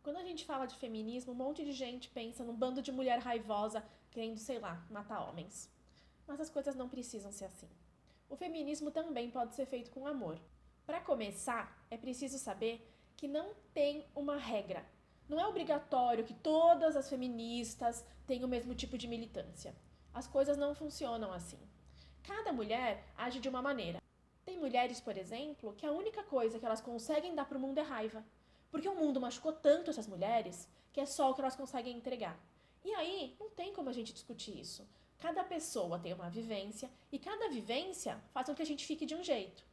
Quando a gente fala de feminismo, um monte de gente pensa num bando de mulher raivosa querendo, sei lá, matar homens. Mas as coisas não precisam ser assim. O feminismo também pode ser feito com amor. Para começar, é preciso saber que não tem uma regra. Não é obrigatório que todas as feministas tenham o mesmo tipo de militância. As coisas não funcionam assim. Cada mulher age de uma maneira. Tem mulheres, por exemplo, que a única coisa que elas conseguem dar para o mundo é raiva. Porque o mundo machucou tanto essas mulheres que é só o que elas conseguem entregar. E aí, não tem como a gente discutir isso. Cada pessoa tem uma vivência e cada vivência faz com que a gente fique de um jeito.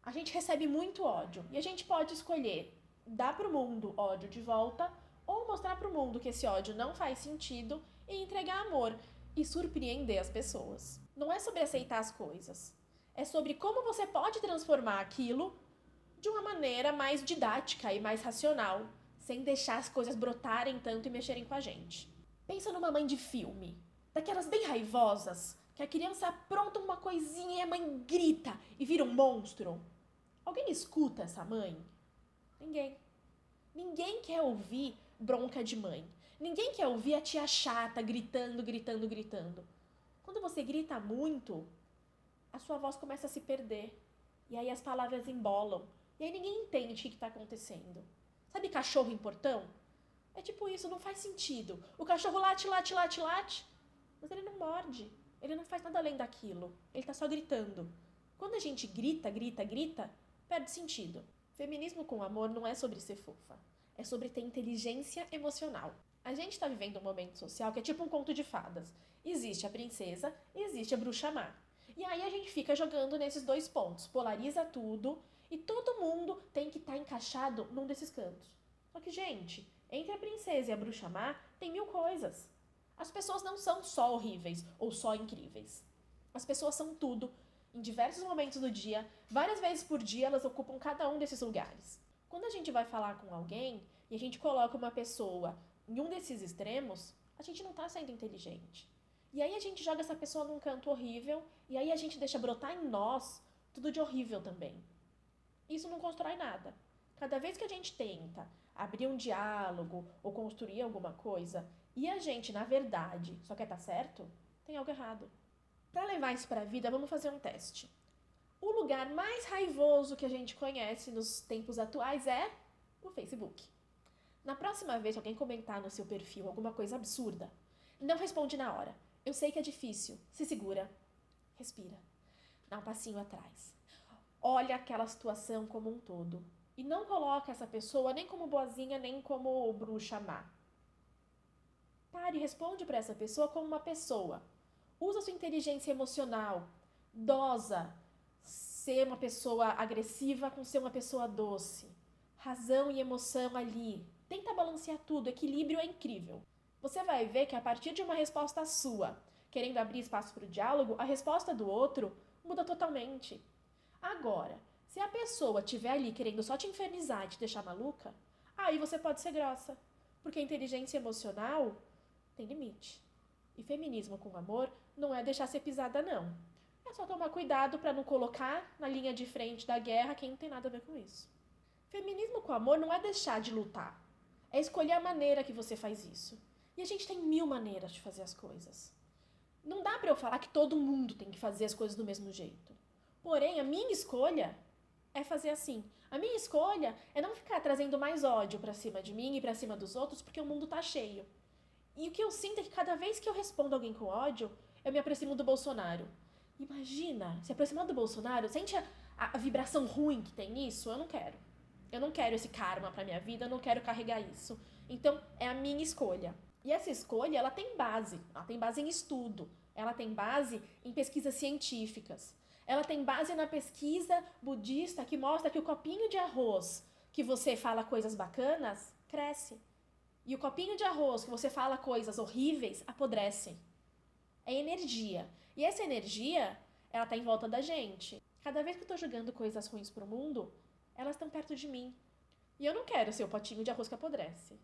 A gente recebe muito ódio e a gente pode escolher dar para o mundo ódio de volta ou mostrar para o mundo que esse ódio não faz sentido e entregar amor e surpreender as pessoas. Não é sobre aceitar as coisas, é sobre como você pode transformar aquilo de uma maneira mais didática e mais racional, sem deixar as coisas brotarem tanto e mexerem com a gente. Pensa numa mãe de filme, daquelas bem raivosas, que a criança apronta uma coisinha e a mãe grita e vira um monstro. Alguém escuta essa mãe? Ninguém. Ninguém quer ouvir bronca de mãe. Ninguém quer ouvir a tia chata gritando, gritando, gritando. Quando você grita muito, a sua voz começa a se perder. E aí as palavras embolam. E aí ninguém entende o que está acontecendo. Sabe cachorro em portão? É tipo isso, não faz sentido. O cachorro late, late, late, late, mas ele não morde. Ele não faz nada além daquilo. Ele tá só gritando. Quando a gente grita, grita, grita, perde sentido. Feminismo com amor não é sobre ser fofa. É sobre ter inteligência emocional. A gente está vivendo um momento social que é tipo um conto de fadas. Existe a princesa e existe a bruxa má. E aí a gente fica jogando nesses dois pontos, polariza tudo e todo mundo tem que estar encaixado num desses cantos. Só que, gente, entre a princesa e a bruxa má tem mil coisas. As pessoas não são só horríveis ou só incríveis. As pessoas são tudo, em diversos momentos do dia, várias vezes por dia elas ocupam cada um desses lugares. Quando a gente vai falar com alguém e a gente coloca uma pessoa em um desses extremos, a gente não está sendo inteligente. E aí a gente joga essa pessoa num canto horrível e aí a gente deixa brotar em nós tudo de horrível também. Isso não constrói nada. Cada vez que a gente tenta abrir um diálogo ou construir alguma coisa e a gente, na verdade, só quer estar certo, tem algo errado. Para levar isso para a vida, vamos fazer um teste. O lugar mais raivoso que a gente conhece nos tempos atuais é o Facebook. Na próxima vez que alguém comentar no seu perfil alguma coisa absurda, não responde na hora. Eu sei que é difícil. Se segura. Respira. Dá um passinho atrás. Olha aquela situação como um todo. E não coloca essa pessoa nem como boazinha, nem como bruxa má. Pare e responde para essa pessoa como uma pessoa. Usa sua inteligência emocional. Dosa ser uma pessoa agressiva com ser uma pessoa doce. Razão e emoção ali. Tenta balancear tudo. Equilíbrio é incrível. Você vai ver que a partir de uma resposta sua, querendo abrir espaço para o diálogo, a resposta do outro muda totalmente. Agora, se a pessoa estiver ali querendo só te infernizar e te deixar maluca, aí você pode ser grossa. Porque a inteligência emocional tem limite. E feminismo com amor não é deixar ser pisada, não. É só tomar cuidado para não colocar na linha de frente da guerra quem não tem nada a ver com isso. Feminismo com amor não é deixar de lutar. É escolher a maneira que você faz isso. E a gente tem mil maneiras de fazer as coisas. Não dá para eu falar que todo mundo tem que fazer as coisas do mesmo jeito. Porém, a minha escolha é fazer assim. A minha escolha é não ficar trazendo mais ódio para cima de mim e para cima dos outros porque o mundo tá cheio. E o que eu sinto é que cada vez que eu respondo alguém com ódio, eu me aproximo do Bolsonaro. Imagina, se aproximar do Bolsonaro, sente a vibração ruim que tem nisso? Eu não quero. Eu não quero esse karma pra minha vida, eu não quero carregar isso. Então, é a minha escolha. E essa escolha, ela tem base em estudo, ela tem base em pesquisas científicas. Ela tem base na pesquisa budista que mostra que o copinho de arroz que você fala coisas bacanas cresce. E o copinho de arroz que você fala coisas horríveis apodrece. É energia. E essa energia, ela tá em volta da gente. Cada vez que eu tô jogando coisas ruins pro mundo, elas estão perto de mim. E eu não quero ser o potinho de arroz que apodrece.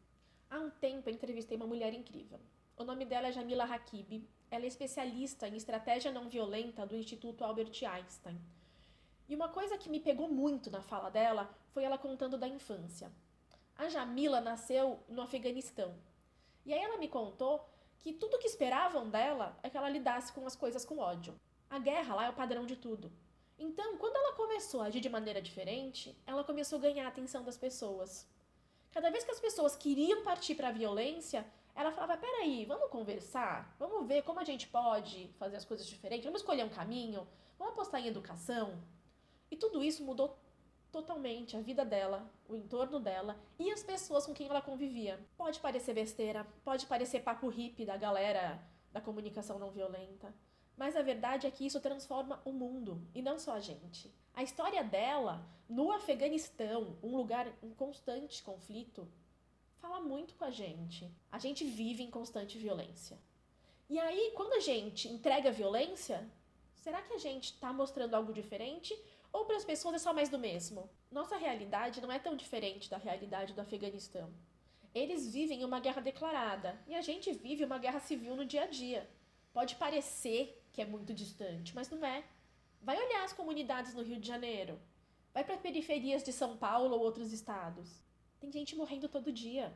Há um tempo eu entrevistei uma mulher incrível. O nome dela é Jamila Hakib. Ela é especialista em estratégia não violenta do Instituto Albert Einstein. E uma coisa que me pegou muito na fala dela foi ela contando da infância. A Jamila nasceu no Afeganistão. E aí ela me contou que tudo que esperavam dela é que ela lidasse com as coisas com ódio. A guerra lá é o padrão de tudo. Então, quando ela começou a agir de maneira diferente, ela começou a ganhar a atenção das pessoas. Cada vez que as pessoas queriam partir para a violência, ela falava: peraí, vamos conversar? Vamos ver como a gente pode fazer as coisas diferentes? Vamos escolher um caminho? Vamos apostar em educação? E tudo isso mudou totalmente a vida dela, o entorno dela e as pessoas com quem ela convivia. Pode parecer besteira, pode parecer papo hippie da galera da comunicação não violenta, mas a verdade é que isso transforma o mundo e não só a gente. A história dela no Afeganistão, um lugar em constante conflito, fala muito com a gente. A gente vive em constante violência. E aí, quando a gente entrega a violência, será que a gente está mostrando algo diferente? Ou para as pessoas é só mais do mesmo? Nossa realidade não é tão diferente da realidade do Afeganistão. Eles vivem uma guerra declarada e a gente vive uma guerra civil no dia a dia. Pode parecer que é muito distante, mas não é. Vai olhar as comunidades no Rio de Janeiro. Vai para periferias de São Paulo ou outros estados. Tem gente morrendo todo dia.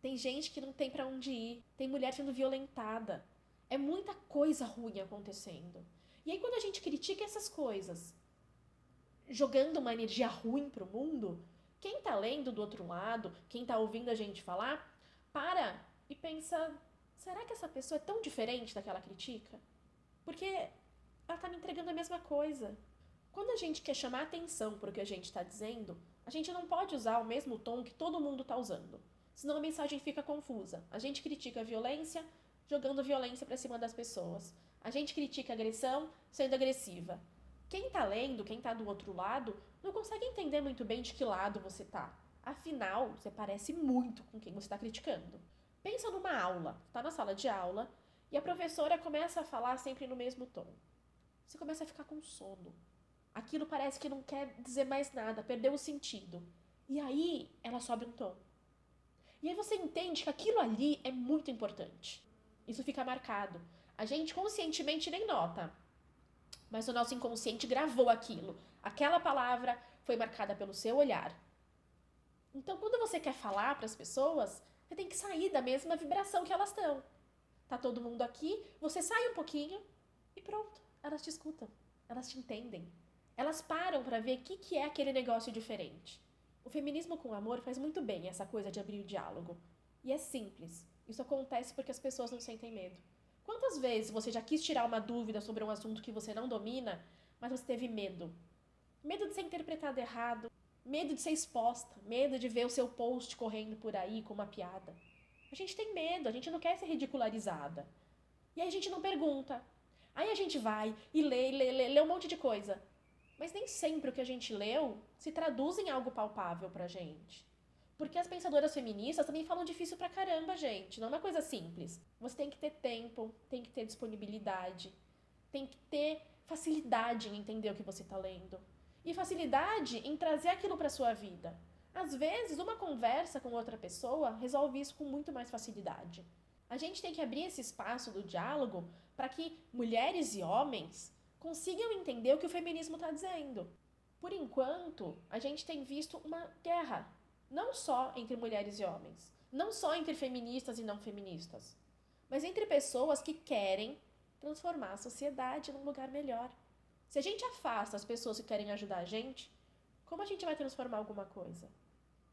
Tem gente que não tem para onde ir. Tem mulher sendo violentada. É muita coisa ruim acontecendo. E aí quando a gente critica essas coisas, jogando uma energia ruim pro mundo, quem tá lendo do outro lado, quem tá ouvindo a gente falar, para e pensa: será que essa pessoa é tão diferente daquela critica? Porque ela tá me entregando a mesma coisa. Quando a gente quer chamar atenção pro que a gente tá dizendo, a gente não pode usar o mesmo tom que todo mundo tá usando. Senão a mensagem fica confusa. A gente critica a violência, jogando violência pra cima das pessoas. A gente critica a agressão, sendo agressiva. Quem tá lendo, quem tá do outro lado, não consegue entender muito bem de que lado você tá. Afinal, você parece muito com quem você está criticando. Pensa numa aula, tá na sala de aula, e a professora começa a falar sempre no mesmo tom. Você começa a ficar com sono. Aquilo parece que não quer dizer mais nada, perdeu o sentido. E aí, ela sobe um tom. E aí você entende que aquilo ali é muito importante. Isso fica marcado. A gente conscientemente nem nota, mas o nosso inconsciente gravou aquilo. Aquela palavra foi marcada pelo seu olhar. Então, quando você quer falar para as pessoas, você tem que sair da mesma vibração que elas estão. Tá todo mundo aqui, você sai um pouquinho e pronto, elas te escutam, elas te entendem. Elas param para ver o que é aquele negócio diferente. O feminismo com amor faz muito bem essa coisa de abrir o diálogo. E é simples. Isso acontece porque as pessoas não sentem medo. Quantas vezes você já quis tirar uma dúvida sobre um assunto que você não domina, mas você teve medo? Medo de ser interpretado errado, medo de ser exposta, medo de ver o seu post correndo por aí com uma piada. A gente tem medo, a gente não quer ser ridicularizada. E aí a gente não pergunta. Aí a gente vai e lê um monte de coisa. Mas nem sempre o que a gente leu se traduz em algo palpável pra gente. Porque as pensadoras feministas também falam difícil pra caramba, gente. Não é uma coisa simples. Você tem que ter tempo, tem que ter disponibilidade, tem que ter facilidade em entender o que você tá lendo. E facilidade em trazer aquilo pra sua vida. Às vezes, uma conversa com outra pessoa resolve isso com muito mais facilidade. A gente tem que abrir esse espaço do diálogo para que mulheres e homens consigam entender o que o feminismo está dizendo. Por enquanto, a gente tem visto uma guerra, não só entre mulheres e homens, não só entre feministas e não feministas, mas entre pessoas que querem transformar a sociedade num lugar melhor. Se a gente afasta as pessoas que querem ajudar a gente, como a gente vai transformar alguma coisa?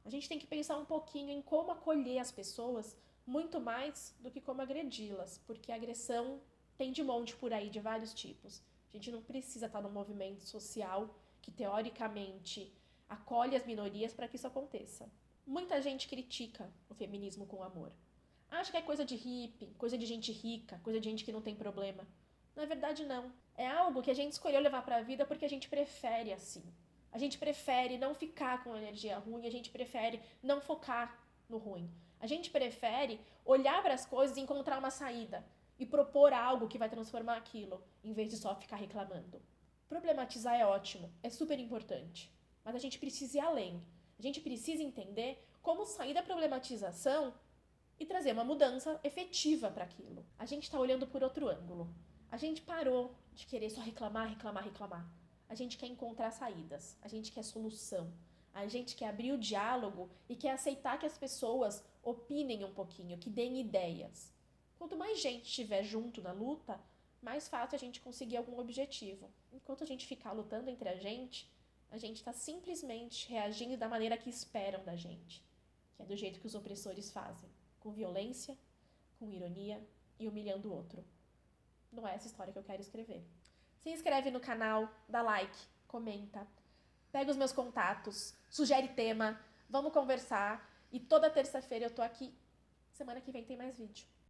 A gente tem que pensar um pouquinho em como acolher as pessoas, muito mais do que como agredi-las, porque a agressão tem de monte por aí, de vários tipos. A gente não precisa estar num movimento social que, teoricamente, acolhe as minorias para que isso aconteça. Muita gente critica o feminismo com amor. Acha que é coisa de hippie, coisa de gente rica, coisa de gente que não tem problema. Na verdade, não. É algo que a gente escolheu levar para a vida porque a gente prefere assim. A gente prefere não ficar com energia ruim, a gente prefere não focar no ruim. A gente prefere olhar para as coisas e encontrar uma saída e propor algo que vai transformar aquilo, em vez de só ficar reclamando. Problematizar é ótimo, é super importante, mas a gente precisa ir além. A gente precisa entender como sair da problematização e trazer uma mudança efetiva para aquilo. A gente está olhando por outro ângulo. A gente parou de querer só reclamar, reclamar, reclamar. A gente quer encontrar saídas, a gente quer solução, A gente quer abrir o diálogo e quer aceitar que as pessoas opinem um pouquinho, que deem ideias. Quanto mais gente estiver junto na luta, mais fácil a gente conseguir algum objetivo. Enquanto a gente ficar lutando entre a gente está simplesmente reagindo da maneira que esperam da gente, que é do jeito que os opressores fazem, com violência, com ironia e humilhando o outro. Não é essa história que eu quero escrever. Se inscreve no canal, dá like, comenta, pega os meus contatos, sugere tema, vamos conversar. E toda terça-feira eu tô aqui. Semana que vem tem mais vídeo.